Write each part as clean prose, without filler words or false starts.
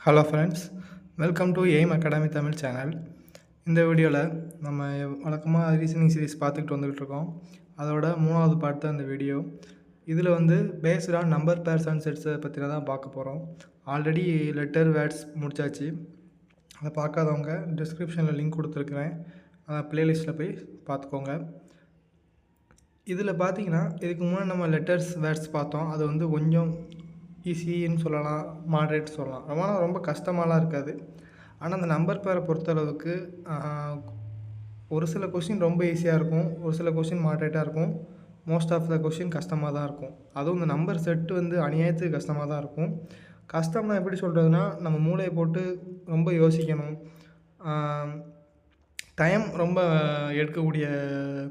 Hello friends, welcome to aim academy Tamil channel. இந்த வீடியோவில் நம்ம வழக்கமாக ரீசனிங் சீரிஸ் பார்த்துக்கிட்டு வந்துக்கிட்டு இருக்கோம். அதோட 3வது பார்ட் தான் இந்த வீடியோ. இதில் based on number pairs and செட்ஸை பற்றின தான் பார்க்க போகிறோம். ஆல்ரெடி லெட்டர் வேர்ட்ஸ் முடிச்சாச்சு. அதை பார்க்காதவங்க டிஸ்கிரிப்ஷனில் லிங்க் கொடுத்துருக்குறேன், ப்ளேலிஸ்ட்டில் போய் பார்த்துக்கோங்க. இதில் பார்த்தீங்கன்னா இதுக்கு முன்னாடி நம்ம லெட்டர்ஸ் வேர்ட்ஸ் பார்த்தோம். அது கொஞ்சம் ஈஸின்னு சொல்லலாம், மாட்ரேட் சொல்லலாம். ரொம்ப கஷ்டமாலாம் இருக்காது. ஆனால் அந்த நம்பர் பேரை பொறுத்தளவுக்கு ஒரு சில கொஷின் ரொம்ப ஈஸியாக இருக்கும், ஒரு சில கொஷின் மாட்ரேட்டாக இருக்கும், மோஸ்ட் ஆஃப் த கொஷின் கஷ்டமாக தான் இருக்கும். அதுவும் இந்த நம்பர் செட்டு அநியாயத்துக்கு கஷ்டமாக தான் இருக்கும். கஷ்டம்னா எப்படி சொல்கிறதுனா, நம்ம மூளையை போட்டு ரொம்ப யோசிக்கணும். டைம் ரொம்ப எடுக்கக்கூடிய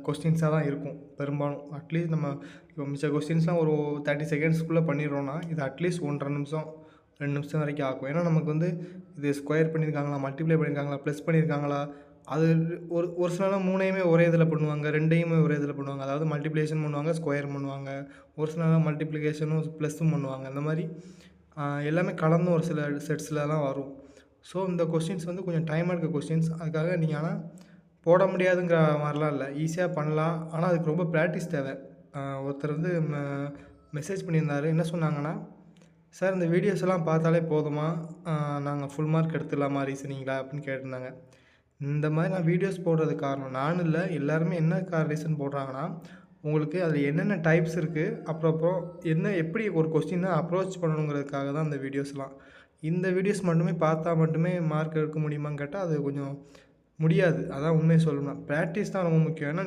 கொஸ்டின்ஸாக தான் இருக்கும் பெரும்பாலும். அட்லீஸ்ட் நம்ம இப்போ மிச்ச கொஸ்டின்ஸ்லாம் ஒரு 30 செகண்ட்ஸ்க்குள்ளே பண்ணிடுறோன்னா, இது அட்லீஸ்ட் 1.5 நிமிஷம் 2 நிமிஷம் வரைக்கும் ஆகும். ஏன்னா நமக்கு இது ஸ்கொயர் பண்ணியிருக்காங்களா, மல்டிப்ளை பண்ணியிருக்காங்களா, ப்ளஸ் பண்ணியிருக்காங்களா, அது ஒரு ஒரு சிலலாம் 3யுமே ஒரே இதில் பண்ணுவாங்க, 2யுமே ஒரே இதில் பண்ணுவாங்க. அதாவது மல்டிப்ளிகேஷன் பண்ணுவாங்க, ஸ்கொயர் பண்ணுவாங்க, ஒரு சிலலாம் மல்டிப்ளிகேஷனும் ப்ளஸ்ஸும் பண்ணுவாங்க. இந்த மாதிரி எல்லாமே கலந்து ஒரு சில செட்ஸ்லலாம் வரும். ஸோ இந்த கொஸ்டின்ஸ் கொஞ்சம் டைம் எடுக்க கொஸ்டின்ஸ். அதுக்காக நீங்கள் ஆனால் போட முடியாதுங்கிற மாதிரிலாம் இல்லை, ஈஸியாக பண்ணலாம். ஆனால் அதுக்கு ரொம்ப ப்ராக்டிஸ் தேவை. ஒருத்தர் மெசேஜ் பண்ணியிருந்தார். என்ன சொன்னாங்கன்னா, சார் இந்த வீடியோஸ் எல்லாம் பார்த்தாலே போதுமா, நாங்கள் ஃபுல் மார்க் எடுத்துடலாமா ரீசனிங்களா அப்படின்னு கேட்டிருந்தாங்க. இந்த மாதிரி நான் வீடியோஸ் போடுறதுக்கு காரணம் நானும் இல்லை, எல்லாருமே என்ன ரீசன் போடுறாங்கன்னா, உங்களுக்கு அதில் என்னென்ன டைப்ஸ் இருக்குது, அப்புறம் எப்படி ஒரு கொஸ்டினை அப்ரோச் பண்ணணுங்கிறதுக்காக தான் இந்த வீடியோஸ்லாம். இந்த வீடியோஸ் மட்டுமே பார்த்தா மட்டுமே மார்க் எடுக்க முடியுமான்னு கேட்டால் அது கொஞ்சம் முடியாது. அதான் உண்மையை சொல்லணும்னா ப்ராக்டிஸ் தான் ரொம்ப முக்கியம். ஏன்னா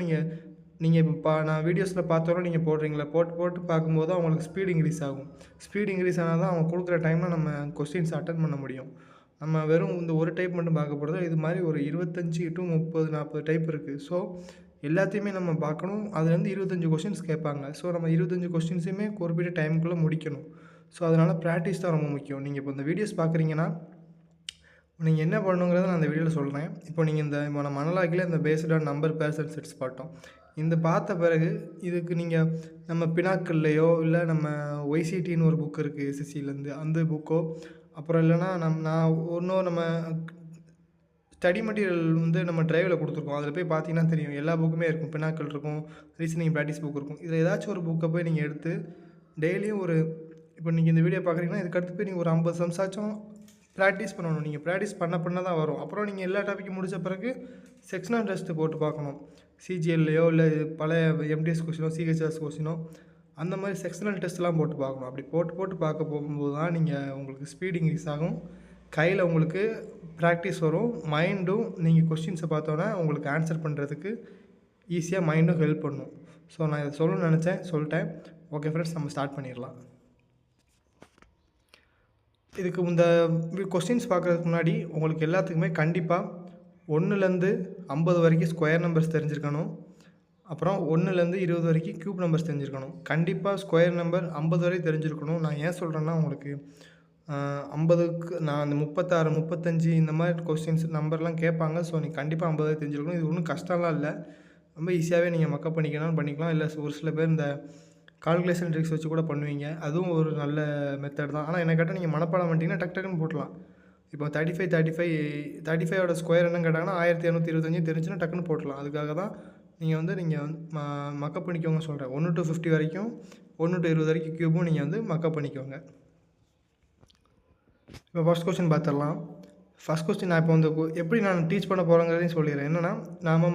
நீங்கள் இப்போ நான் வீடியோஸில் பார்த்தோன்னா நீங்கள் போடுறீங்களா, போட்டு பார்க்கும்போது அவங்களுக்கு ஸ்பீடு இன்க்ரீஸ் ஆகும். ஸ்பீடு இன்க்ரீஸ் ஆனால் தான் அவங்க கொடுக்குற டைமில் நம்ம கொஸ்டின்ஸ் அட்டன் பண்ண முடியும். நம்ம வெறும் இந்த ஒரு டைப் மட்டும் பார்க்க போகிறது, இது மாதிரி ஒரு 25 to 30 40 டைப் இருக்குது. ஸோ எல்லாத்தையுமே நம்ம பார்க்கணும். அதுலேருந்து 25 கொஸ்டின்ஸ் கேட்பாங்க. ஸோ நம்ம 25 கொஸ்டின்ஸையுமே குறிப்பிட்ட டைமுக்குள்ளே முடிக்கணும். ஸோ அதனால் ப்ராக்டிஸ் தான் ரொம்ப முக்கியம். நீங்கள் இப்போ இந்த வீடியோஸ் பார்க்குறீங்கன்னா, நீங்கள் என்ன பண்ணணுங்கிறத நான் இந்த வீடியோவில் சொல்கிறேன். இப்போ நம்ம மனலாக்கில் இந்த based on number pairs and sets பார்த்தோம். இந்த பார்த்த பிறகு இதுக்கு நீங்கள் நம்ம பினாக்கல்லையோ இல்லை நம்ம ஒய்சிடின்னு ஒரு புக் இருக்குது எஸ்எஸ்சிலேருந்து, அந்த புக்கோ, அப்புறம் இல்லைனா நம்ம ஸ்டடி மெட்டீரியல் நம்ம டிரைவில் கொடுத்துருக்கோம். அதில் போய் பார்த்தீங்கன்னா தெரியும், எல்லா புக்குமே இருக்கும். பினாக்கல் இருக்கும், ரீசனிங் ப்ராக்டிஸ் புக் இருக்கும். இதில் ஏதாச்சும் ஒரு புக்கை போய் நீங்கள் எடுத்து டெய்லியும் இப்போ நீங்கள் இந்த வீடியோ பார்க்குறீங்கன்னா, இதுக்கடுத்து போய் நீங்கள் ஒரு 50 சம்ஸாச்சும் ப்ராக்டிஸ் பண்ணணும். நீங்கள் ப்ராக்டிஸ் பண்ண தான் வரும். அப்புறம் நீங்கள் எல்லா டாப்பிக்கும் முடித்த பிறகு செக்ஷனல் டெஸ்ட்டு போட்டு பார்க்கணும். சிஜிஎல்லையோ இல்லை பழைய எம்டிஎஸ் கொஸ்டினோ சிஹெச்எஸ் கொஸ்டினோ அந்த மாதிரி செக்ஷனல் டெஸ்ட்லாம் போட்டு பார்க்கணும். அப்படி போட்டு பார்க்க போகும்போது தான் உங்களுக்கு ஸ்பீட் இன்க்ரீஸ் ஆகும், கையில் உங்களுக்கு ப்ராக்டிஸ் வரும், மைண்டும் நீங்கள் கொஸ்டின்ஸை பார்த்தோன்னா உங்களுக்கு ஆன்சர் பண்ணுறதுக்கு ஈஸியாக மைண்டும் ஹெல்ப் பண்ணும். ஸோ நான் இதை சொல்லணும்னு நினச்சேன், சொல்லிட்டேன். ஓகே ஃப்ரெண்ட்ஸ், நம்ம ஸ்டார்ட் பண்ணிடலாம். இதுக்கு இந்த கொஸ்டின்ஸ் பார்க்குறதுக்கு முன்னாடி உங்களுக்கு எல்லாத்துக்குமே கண்டிப்பாக 1லேருந்து 50 வரைக்கும் ஸ்கொயர் நம்பர்ஸ் தெரிஞ்சிருக்கணும். அப்புறம் 1லேருந்து 20 வரைக்கும் க்யூப் நம்பர்ஸ் தெரிஞ்சிருக்கணும். கண்டிப்பாக ஸ்கொயர் நம்பர் 50 வரைக்கும் தெரிஞ்சிருக்கணும். நான் ஏன் சொல்கிறேன்னா, உங்களுக்கு 50க்கு நான் அந்த 36 35 இந்த மாதிரி கொஸ்டின்ஸ் நம்பர்லாம் கேட்பாங்க. ஸோ நீங்கள் கண்டிப்பாக 50 வரைக்கும் தெரிஞ்சிருக்கணும். இது ஒன்றும் கஷ்டம்லாம் இல்லை, ரொம்ப ஈஸியாகவே நீங்கள் மக்கப் பண்ணிக்கலாம். இல்லை ஒரு சில பேர் இந்த கால்குலேஷன் ட்ரிக்ஸ் வச்சு கூட பண்ணுவீங்க, அதுவும் ஒரு நல்ல மெத்தட் தான். ஆனால் என்ன கேட்டால் நீங்கள் மனப்பாடம் பண்ணிட்டீங்கன்னா டக்குன்னு போட்டலாம். இப்போ 35ஓட ஸ்கொயர் என்னன்னு கேட்டாங்கன்னா 1225 தெரிஞ்சுன்னா டக்குன்னு போட்டலாம். அதுக்காக தான் நீங்கள் மக்கப் பண்ணிக்கோங்க சொல்கிறேன். 1 to 50 வரைக்கும், 1 to 20 வரைக்கும் க்யூபும் நீங்கள் மக்கப் பண்ணிக்கோங்க. இப்போ ஃபஸ்ட் கொஸ்டின் பார்த்துடலாம். ஃபஸ்ட் கொஸ்டின் நான் இப்போ எப்படி நான் டீச் பண்ண போகிறேங்கிறதையும் சொல்லிடுறேன். என்னென்னா, நாம்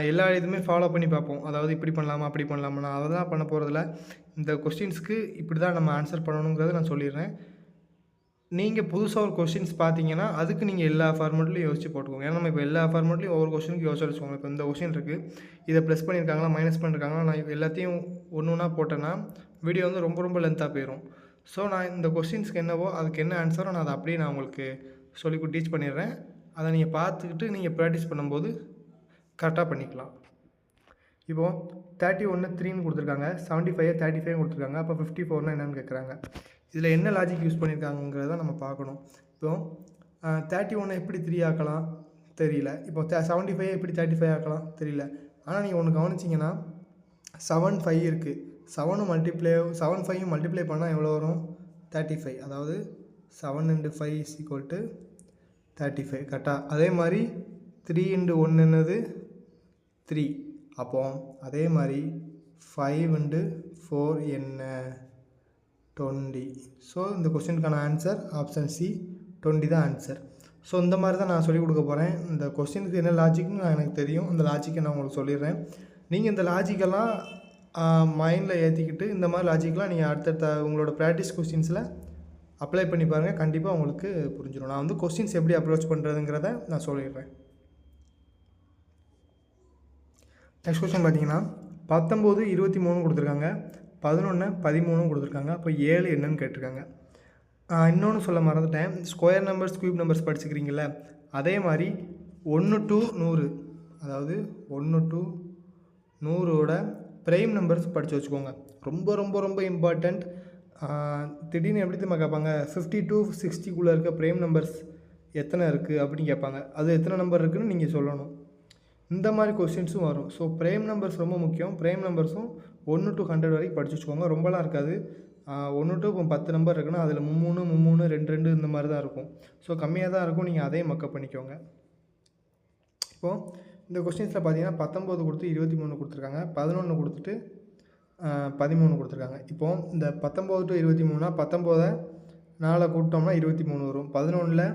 எல்லா இதுவுமே ஃபாலோ பண்ணி பார்ப்போம். அதாவது இப்படி பண்ணலாமா, அப்படி பண்ணலாமா, நான் அதை தான் பண்ண போகிறதில்ல. இந்த கொஸ்டின்ஸ்க்கு இப்படி தான் நம்ம ஆன்சர் பண்ணணுங்கிறத நான் சொல்லிடுறேன். நீங்கள் புதுசாக ஒரு கொஸ்டின்ஸ் பார்த்தீங்கன்னா, அதுக்கு நீங்கள் எல்லா ஃபார்மேட்லையும் யோசிச்சு போட்டுக்கோங்க. ஏன்னா நம்ம இப்போ எல்லா ஃபார்மேட்லையும் ஒவ்வொரு கொஸ்டினுக்கு யோசிச்சு வச்சுக்கோங்க. இப்போ இந்த கொஸ்டின் இருக்குது, இதை ப்ளஸ் பண்ணியிருக்காங்களா, மைனஸ் பண்ணியிருக்காங்களா, நான் எல்லாத்தையும் ஒன்று போட்டேன்னா வீடியோ ரொம்ப லென்த்தாக போயிடும். ஸோ நான் இந்த கொஸ்டின்ஸ்க்கு என்னவோ அதுக்கு என்ன ஆன்சரோ நான் அதை அப்படியே நான் உங்களுக்கு டீச் பண்ணிடுறேன். அதை நீங்கள் பார்த்துக்கிட்டு நீங்கள் ப்ராக்டிஸ் பண்ணும்போது கரெக்டாக பண்ணிக்கலாம். இப்போது 31 3ன்னு கொடுத்துருக்காங்க, 75 35 கொடுத்துருக்காங்க. அப்போ 54னா என்னென்னு கேட்குறாங்க. இதில் என்ன லாஜிக் யூஸ் பண்ணியிருக்காங்கிறத நம்ம பார்க்கணும். இப்போ 31 எப்படி 3 ஆக்கலாம் தெரியல. இப்போ 75 எப்படி 35 ஆக்கலாம் தெரியல. ஆனால் நீங்கள் ஒன்று கவனிச்சிங்கன்னா 7 5 இருக்குது. 7 5 மல்டிப்ளை பண்ணால் எவ்வளோ வரும்? 35. அதாவது 7 × 5 is equal to 35 கரெக்டாக. அதே மாதிரி 3 × 1 என்னது 3. அப்போ அதே மாதிரி 5 × 4 என்ன 20. ஸோ இந்த கொஸ்டினுக்கான ஆன்சர் ஆப்ஷன் சி 20 தான் ஆன்சர். ஸோ இந்த மாதிரி தான் நான் சொல்லிக் கொடுக்க போகிறேன். இந்த கொஸ்டினுக்கு என்ன லாஜிக்னு எனக்கு தெரியும், அந்த லாஜிக்கை நான் உங்களுக்கு சொல்லிடுறேன். நீங்கள் இந்த லாஜிக்கெல்லாம் மைண்டில் ஏற்றிக்கிட்டு இந்த மாதிரி லாஜிக்கெலாம் நீங்கள் அடுத்தடுத்த உங்களோட ப்ராக்டிஸ் கொஸ்டின்ஸில் அப்ளை பண்ணி பாருங்கள். கண்டிப்பாக உங்களுக்கு புரிஞ்சிடும். நான் வந்து கொஸ்டின்ஸ் எப்படி அப்ரோச் பண்ணுறதுங்கிறத நான் சொல்லிடுறேன். நெக்ஸ்ட் கொஸ்டின் பார்த்தீங்கன்னா 19 23 கொடுத்துருக்காங்க, 11 13 கொடுத்துருக்காங்க. அப்போ 7 என்னன்னு கேட்டிருக்காங்க. இன்னொன்று சொல்ல மறந்துட்டேன், ஸ்கொயர் நம்பர்ஸ் க்யூப் நம்பர்ஸ் படிச்சுக்கிறீங்கள, அதே மாதிரி 1 to 100, அதாவது 1 to 100ஓட ப்ரைம் நம்பர்ஸ் படித்து வச்சுக்கோங்க. ரொம்ப ரொம்ப ரொம்ப இம்பார்ட்டண்ட். திடீர்னு எப்படி தெரியுமா கேட்பாங்க, 50 to 60 இருக்க ப்ரைம் நம்பர்ஸ் எத்தனை இருக்குது அப்படின்னு கேட்பாங்க. அது எத்தனை நம்பர் இருக்குதுன்னு நீங்கள் சொல்லணும். இந்த மாதிரி கொஸ்டின்ஸும் வரும். ஸோ ப்ரைம் நம்பர்ஸ் ரொம்ப முக்கியம். ப்ரைம் நம்பர்ஸும் 1 to 100 வரைக்கும் படித்து வச்சுக்கோங்க. ரொம்பலாம் இருக்காது. 1 to இப்போ 10 நம்பர் இருக்குன்னா அதில் 3 3 2 2 இந்த மாதிரி தான் இருக்கும். ஸோ கம்மியாக தான் இருக்கும். நீங்கள் அதையும் மக்கப் பண்ணிக்கோங்க. இப்போது இந்த கொஸ்டின்ஸில் பார்த்தீங்கன்னா 19 கொடுத்து 23 கொடுத்துருக்காங்க, 11 கொடுத்துட்டு 13 கொடுத்துருக்காங்க. இப்போது இந்த 19 to 23னா 19 4 கூட்டினோம்னா 23 வரும். 11ல்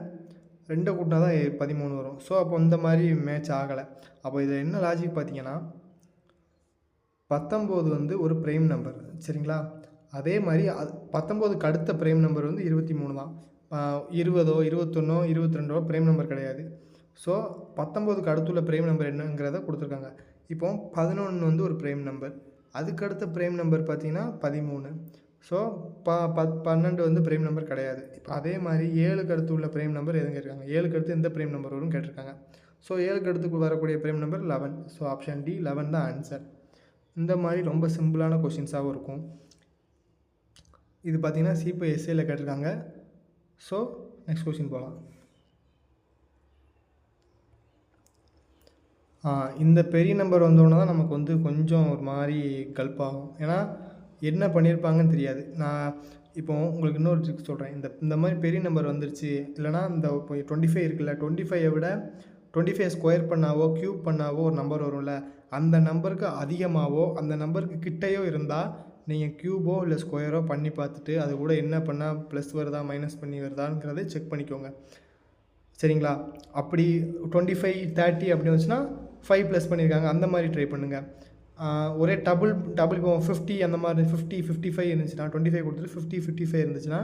2 கூட்டினா தான் 13 வரும். ஸோ அப்போ இந்த மாதிரி மேட்ச் ஆகலை. அப்போ இதில் என்ன லாஜிக் பார்த்தீங்கன்னா, 19 வந்து ஒரு ப்ரைம் நம்பர், சரிங்களா? அதே மாதிரி 19க்கு அடுத்த ப்ரைம் நம்பர் வந்து 23 தான். 20 21 22 ப்ரைம் நம்பர் கிடையாது. ஸோ 19க்கு அடுத்துள்ள ப்ரைம் நம்பர் என்னங்கிறத கொடுத்துருக்காங்க. இப்போ 11 வந்து ஒரு ப்ரைம் நம்பர். அதுக்கடுத்த ப்ரைம் நம்பர் பார்த்திங்கன்னா 13. ஸோ 12 வந்து ப்ரைம் நம்பர் கிடையாது. இப்போ அதே மாதிரி 7க்கு அடுத்து உள்ள ப்ரைம் நம்பர் எதுவும் கேட்டிருக்காங்க. 7க்கு அடுத்து எந்த ப்ரைம் நம்பர் வரும்னு கேட்டிருக்காங்க. ஸோ 7க்கு அடுத்து வரக்கூடிய prime number 11. So option D 11 தான் ஆன்சர். இந்த மாதிரி ரொம்ப சிம்பிளான கொஷின்ஸாகவும் இருக்கும். இது பார்த்திங்கன்னா CPSCல கேட்டிருக்காங்க. ஸோ நெக்ஸ்ட் கொஸ்டின் போகலாம். இந்த பெரிய நம்பர் வந்தோடனே தான் நமக்கு வந்து கொஞ்சம் ஒரு மாதிரி கல்ப்பாகும். ஏன்னா என்ன பண்ணியிருப்பாங்கன்னு தெரியாது. நான் இப்போ உங்களுக்கு இன்னொரு ட்ரிக் சொல்கிறேன். இந்த மாதிரி பெரிய நம்பர் வந்துருச்சு, இல்லைனா இந்த இப்போ 25 இருக்குல்ல, 25ஐ விட 25 ஸ்கொயர் பண்ணாவோ க்யூப் பண்ணாவோ ஒரு நம்பர் வரும்ல, அந்த நம்பருக்கு அதிகமாகவோ அந்த நம்பருக்கு கிட்டையோ இருந்தால் நீங்கள் க்யூபோ இல்லை ஸ்கொயரோ பண்ணி பார்த்துட்டு அது கூட என்ன பண்ணால் ப்ளஸ் வருதா மைனஸ் பண்ணி வருதாங்கிறத செக் பண்ணிக்கோங்க, சரிங்களா? அப்படி 25 30 அப்படி வந்துச்சுன்னா 5 ப்ளஸ் பண்ணியிருக்காங்க, அந்த மாதிரி ட்ரை பண்ணுங்கள். ஒரே டபுள் இப்போ 50 அந்த மாதிரி 50 55 இருந்துச்சுன்னா 25 கொடுத்துட்டு 50 55 இருந்துச்சுன்னா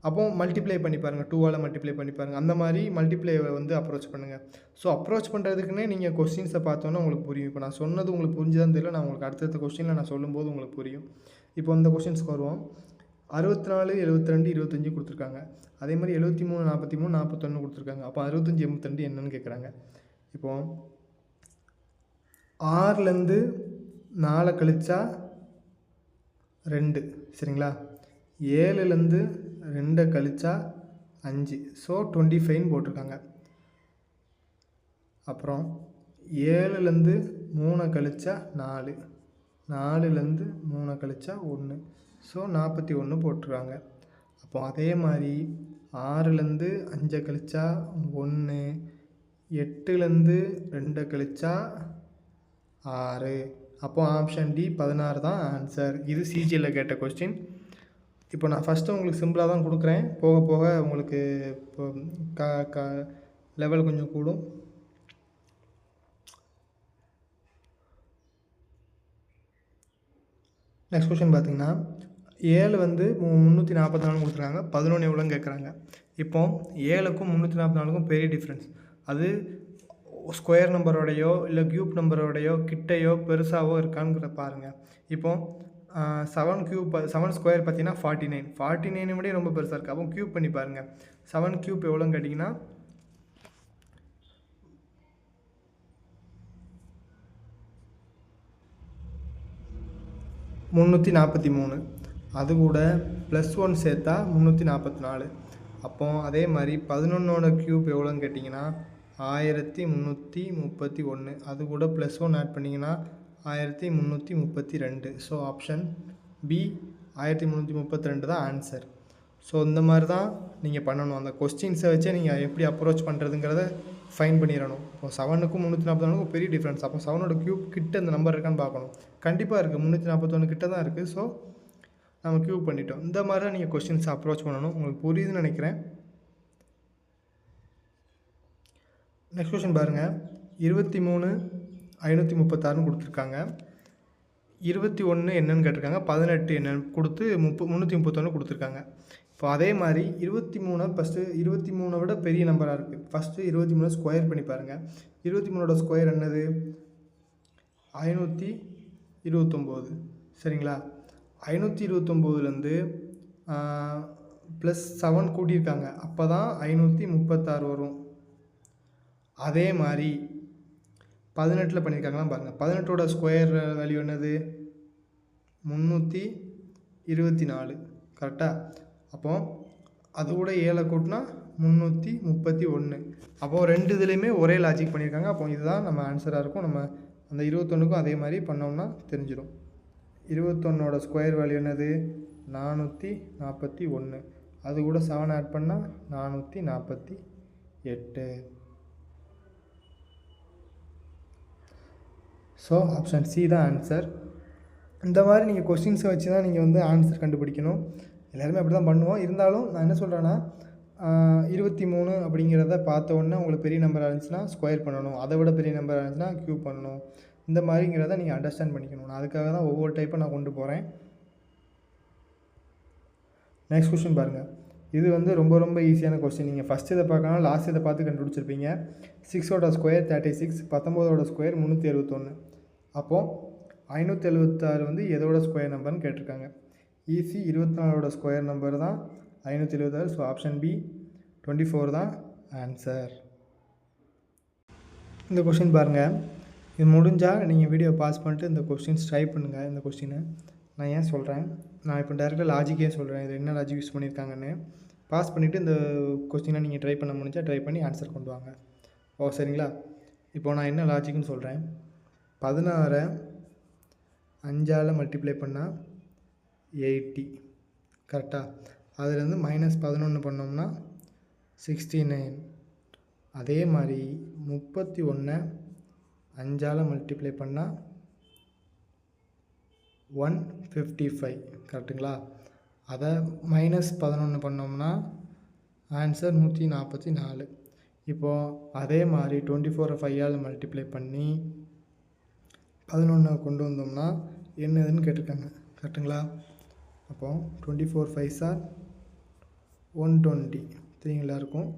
அப்போது மல்டிப்ளை பண்ணி பாருங்கள், 2ஆல் மல்டிப்ளை பண்ணி பாருங்கள். அந்த மாதிரி மல்டிப்ளைவை வந்து அப்ரோச் பண்ணுங்கள். ஸோ அப்ரோச் பண்ணுறதுக்குன்னே நீங்கள் கொஸ்டின்ஸை பார்த்தோன்னா உங்களுக்கு புரியும். இப்போ நான் சொன்னது உங்களுக்கு புரிஞ்சுதான் தெரியல, நான் உங்களுக்கு அடுத்தடுத்த கொஸ்டினில் நான் சொல்லும்போது உங்களுக்கு புரியும். இப்போ இந்த கொஸ்டின்ஸ்க்கு வருவோம். 64 72 25 கொடுத்துருக்காங்க. அதே மாதிரி 73 43 41 கொடுத்துருக்காங்க. அப்போ 65 82 என்னன்னு கேட்குறாங்க. இப்போது 6லேருந்து 4 கழிச்சா 2, சரிங்களா? 7லேருந்து 2 கழிச்சா 5, ஸோ 25ன்னு போட்டிருக்காங்க. அப்புறம் 7லேருந்து 3 கழிச்சா 4, 4லேருந்து 3 கழிச்சா 1, ஸோ 41 போட்டிருக்காங்க. அப்போ அதே மாதிரி 6லேருந்து 5 கழிச்சா 1, 8லேருந்து 2 கழிச்சா 6. அப்போ ஆப்ஷன் டி 16 தான் ஆன்சர். இது சிஜியில் கேட்ட கொஸ்டின். இப்போ நான் ஃபஸ்ட்டு உங்களுக்கு சிம்பிளாக தான் கொடுக்குறேன். போக போக உங்களுக்கு இப்போ லெவல் கொஞ்சம் கூடும். நெக்ஸ்ட் கொஸ்டின் பார்த்தீங்கன்னா 7 வந்து 344 கொடுத்துருக்காங்க. 11 எவ்வளோன்னு கேட்குறாங்க. இப்போ 7க்கும் 344க்கும் பெரிய டிஃப்ரென்ஸ். அது ஸ்கொயர் நம்பரோடையோ இல்லை க்யூப் நம்பரோடையோ கிட்டையோ பெருசாவோ இருக்கான்னு பாருங்கள். இப்போது 7 ஸ்கொயர் பார்த்தீங்கன்னா 49, 49 விட ரொம்ப பெருசாக இருக்குது. அப்போ க்யூப் பண்ணி பாருங்கள். 7 க்யூப் எவ்வளோன்னு கேட்டிங்கன்னா 343. அது கூட +1 சேர்த்தா 344. அப்போ அதே மாதிரி 11ஓட க்யூப் எவ்வளோன்னு கேட்டிங்கன்னா 1331. அது கூட +1 ஆட் பண்ணிங்கன்னா 1332. ஸோ ஆப்ஷன் பி 1332 தான் ஆன்சர். ஸோ இந்த மாதிரி தான் நீங்கள் பண்ணணும். அந்த கொஸ்டின்ஸை வச்சே நீங்கள் எப்படி அப்ரோச் பண்ணுறதுங்கிறத ஃபைன் பண்ணிடணும். இப்போ 7க்கும் 341க்கும் பெரிய டிஃப்ரென்ஸ். அப்போ 7ஓட க்யூப் கிட்ட இந்த நம்பர் இருக்கான்னு பார்க்கணும். கண்டிப்பாக இருக்குது, 341 கிட்ட தான் இருக்குது. ஸோ நம்ம க்யூப் பண்ணிட்டோம். இந்த மாதிரி தான் நீங்கள் கொஸ்டின்ஸை அப்ரோச் பண்ணணும். உங்களுக்கு புரியுதுன்னு நினைக்கிறேன். நெக்ஸ்ட் கொஸ்டின் பாருங்கள். 23,536 கொடுத்துருக்காங்க. 21 என்னன்னு கேட்டிருக்காங்க. 18 என்னன்னு கொடுத்து 331 கொடுத்துருக்காங்க. இப்போ அதே மாதிரி 23 ஃபஸ்ட்டு 23 விட பெரிய நம்பராக இருக்குது. ஃபஸ்ட்டு 23 ஸ்கொயர் பண்ணி பாருங்கள். 23ஓட ஸ்கொயர் என்னது? 529. சரிங்களா? 529லேருந்து +7 கூட்டியிருக்காங்க. அப்போ தான் 536 வரும். அதே மாதிரி 18 பண்ணியிருக்காங்களாம் பாருங்கள். 18ஓட ஸ்கொயர் வேல்யூ என்னது? 324. கரெக்டாக? அப்போ அது கூட 7 கூட்டினா 331. அப்போது ரெண்டு இதுலேயுமே ஒரே லாஜிக் பண்ணியிருக்காங்க. அப்போ இதுதான் நம்ம ஆன்சராக இருக்கும். நம்ம அந்த 21க்கும் அதே மாதிரி பண்ணோம்னா தெரிஞ்சிடும். 21ஓட ஸ்கொயர் வேல்யூ என்னது? 441. அது கூட 7 ஆட் பண்ணால் 448. ஸோ ஆப்ஷன் சி தான் ஆன்சர். இந்த மாதிரி நீங்கள் கொஸ்டின்ஸை வச்சு தான் நீங்கள் வந்து ஆன்சர் கண்டுபிடிக்கணும். எல்லாருமே அப்படி தான் பண்ணுவோம். இருந்தாலும் நான் என்ன சொல்கிறேன்னா, 23 அப்படிங்கிறத பார்த்த உடனே உங்களுக்கு பெரிய நம்பராக இருந்துச்சுன்னா ஸ்கொயர் பண்ணணும். அதை விட பெரிய நம்பராக இருந்துச்சுன்னா க்யூப் பண்ணணும். இந்த மாதிரிங்கிறத நீங்கள் அண்டர்ஸ்டாண்ட் பண்ணிக்கணும். நான் அதுக்காக தான் ஒவ்வொரு டைப்பை நான் கொண்டு போகிறேன். நெக்ஸ்ட் கொஸ்டின் பாருங்கள். இது வந்து ரொம்ப ரொம்ப ஈஸியான கொஸ்டின். நீங்கள் ஃபஸ்ட் இதை பார்க்கணும், லாஸ்ட் இதை பார்த்து கண்டுபிடிச்சிருப்பீங்க. 6ஓட ஸ்கொயர் 36, 19ஓட ஸ்கொயர் 361. அப்போது 576 வந்து எதோட ஸ்கொயர் நம்பர்னு கேட்டிருக்காங்க. ஈஸி. 24ஓட ஸ்கொயர் நம்பர் தான் 576. ஸோ ஆப்ஷன் பி 24 தான் ஆன்சர். இந்த கொஸ்டின் பாருங்கள். இது முடிஞ்சால் நீங்கள் வீடியோ பாஸ் பண்ணிட்டு இந்த கொஸ்டின்ஸ் ட்ரை பண்ணுங்கள். இந்த கொஸ்டினை நான் ஏன் சொல்கிறேன், நான் இப்போ டேரெக்டாக லாஜிக்கே சொல்கிறேன். இது என்ன லாஜிக் யூஸ் பண்ணியிருக்காங்கன்னு. பாஸ் பண்ணிவிட்டு இந்த கொஸ்டினை நீங்கள் ட்ரை பண்ண முடிஞ்சால் ட்ரை பண்ணி ஆன்சர் கொண்டு வாங்க. ஓ சரிங்களா? இப்போ நான் என்ன லாஜிக்னு சொல்கிறேன். 16 5ஆல் மல்டிப்ளை பண்ணால் 80. கரெக்டாக? அதுலேருந்து -11 பண்ணோம்னா 69. அதே மாதிரி 31 5ஆல் மல்டிப்ளை பண்ணால் 155. கரெக்டுங்களா? அதை -11 பண்ணோம்னா ஆன்சர் 144. இப்போது அதே மாதிரி 24 5ஆல் மல்டிப்ளை பண்ணி 11 கொண்டு வந்தோம்னா என்னதுன்னு கேட்டிருக்காங்க. கரெக்டுங்களா? அப்போது 24 5s are 120. தெரியுங்களா இருக்கும்?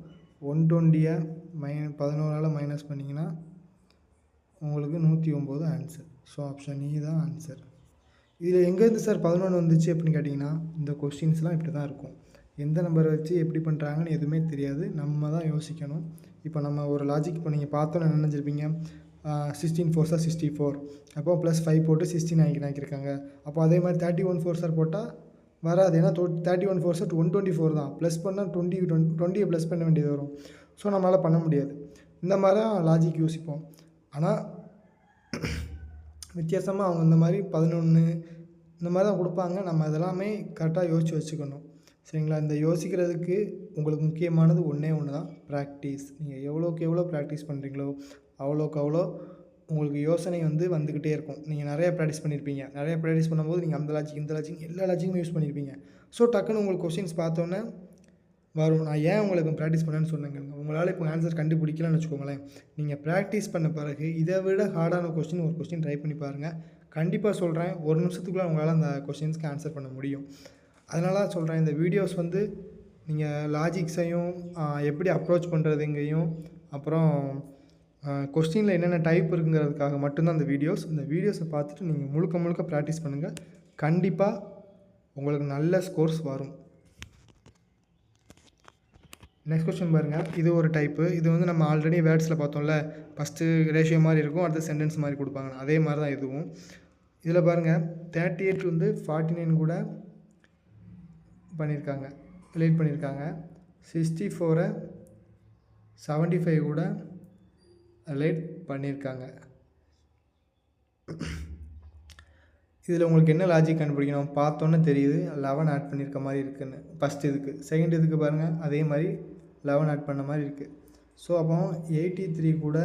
120 11ஆல் மைனஸ் பண்ணிங்கன்னா உங்களுக்கு 109 ஆன்சர். ஸோ ஆப்ஷன் இ தான் ஆன்சர். இதில் எங்கேருந்து சார் 11 வந்துச்சு அப்படின்னு கேட்டிங்கன்னா, இந்த கொஸ்டின்ஸ்லாம் இப்படி தான் இருக்கும். எந்த நம்பரை வச்சு எப்படி பண்ணுறாங்கன்னு எதுவுமே தெரியாது. நம்ம தான் யோசிக்கணும். இப்போ நம்ம ஒரு லாஜிக் இப்போ நீங்கள் பார்த்தோன்னு என்ன நினச்சிருப்பீங்க, 16 4s are 64. அப்போ +5 போட்டு 16 ஆக்கியிருக்காங்க. அப்போ அதே மாதிரி 31 4s are போட்டால் வராது. ஏன்னா 31 4s are 124 தான். ப்ளஸ் பண்ணால் 20 ப்ளஸ் பண்ண வேண்டியது வரும். ஸோ நம்மளால் பண்ண முடியாது. இந்த மாதிரி தான் லாஜிக் யோசிப்போம். ஆனால் வித்தியாசமாக அவங்க இந்த மாதிரி 11 இந்த மாதிரி தான் கொடுப்பாங்க. நம்ம அதெல்லாமே கரெக்டாக யோசித்து வச்சுக்கணும். சரிங்களா? இந்த யோசிக்கிறதுக்கு உங்களுக்கு முக்கியமானது ஒன்றே ஒன்று தான், ப்ராக்டிஸ். நீங்கள் எவ்வளோக்கு எவ்வளோ ப்ராக்டிஸ் பண்ணுறீங்களோ அவ்வளோக்கு அவ்வளோ உங்களுக்கு யோசனை வந்துக்கிட்டே இருக்கும். நீங்கள் நிறையா ப்ராக்டிஸ் பண்ணியிருப்பீங்க. நிறையா ப்ராக்டிஸ் பண்ணும்போது நீங்கள் அந்த லாஜிக் இந்த லாஜிக் எல்லா லாஜிக்குமே யூஸ் பண்ணியிருப்பீங்க. ஸோ டக்குன்னு உங்களுக்கு கொஸ்டின்ஸ் பார்த்தோன்னே வரும். நான் ஏன் உங்களுக்கு ப்ராக்டிஸ் பண்ணேன்னு சொன்னேங்க. உங்களால் இப்போ ஆன்சர் கண்டுபிடிக்கலன்னு வச்சுக்கோங்களேன். நீங்கள் ப்ராக்டிஸ் பண்ண பிறகு இதை விட ஹார்டான ஒரு கொஸ்டின் ட்ரை பண்ணி பாருங்கள். கண்டிப்பாக சொல்கிறேன், 1 நிமிஷத்துக்குள்ளே உங்களால் அந்த கொஸ்டின்ஸ்க்கு ஆன்சர் பண்ண முடியும். அதனால தான் சொல்கிறேன், இந்த வீடியோஸ் நீங்கள் லாஜிக்ஸையும் எப்படி அப்ரோச் பண்ணுறதுங்கையும் அப்புறம் கொஸ்டினில் என்னென்ன டைப் இருக்குங்கிறதுக்காக மட்டும்தான் இந்த வீடியோஸை பார்த்துட்டு நீங்கள் முழுக்க ப்ராக்டிஸ் பண்ணுங்கள். கண்டிப்பாக உங்களுக்கு நல்ல ஸ்கோர்ஸ் வரும். நெக்ஸ்ட் கொஸ்டின் பாருங்கள். இது ஒரு டைப்பு. இது நம்ம ஆல்ரெடி வேர்ட்ஸில் பார்த்தோம்ல. ஃபஸ்ட்டு ரேஷியோ மாதிரி இருக்கும், அடுத்து சென்டென்ஸ் மாதிரி கொடுப்பாங்க. அதே மாதிரி தான் இதுவும். இதில் பாருங்கள், 38 49 கூட பண்ணியிருக்காங்க, ரிலேட் பண்ணியிருக்காங்க. 64 75 கூட ரிலேட் பண்ணியிருக்காங்க. இதில் உங்களுக்கு என்ன லாஜிக் கண்டுபிடிக்கணும்? பார்த்தோன்னே தெரியுது 11 ஆட் பண்ணியிருக்க மாதிரி இருக்குதுன்னு. ஃபஸ்ட் இதுக்கு. செகண்ட் இதுக்கு பாருங்கள், அதே மாதிரி 11 ஆட் பண்ண மாதிரி இருக்குது. ஸோ அப்போ 83 கூட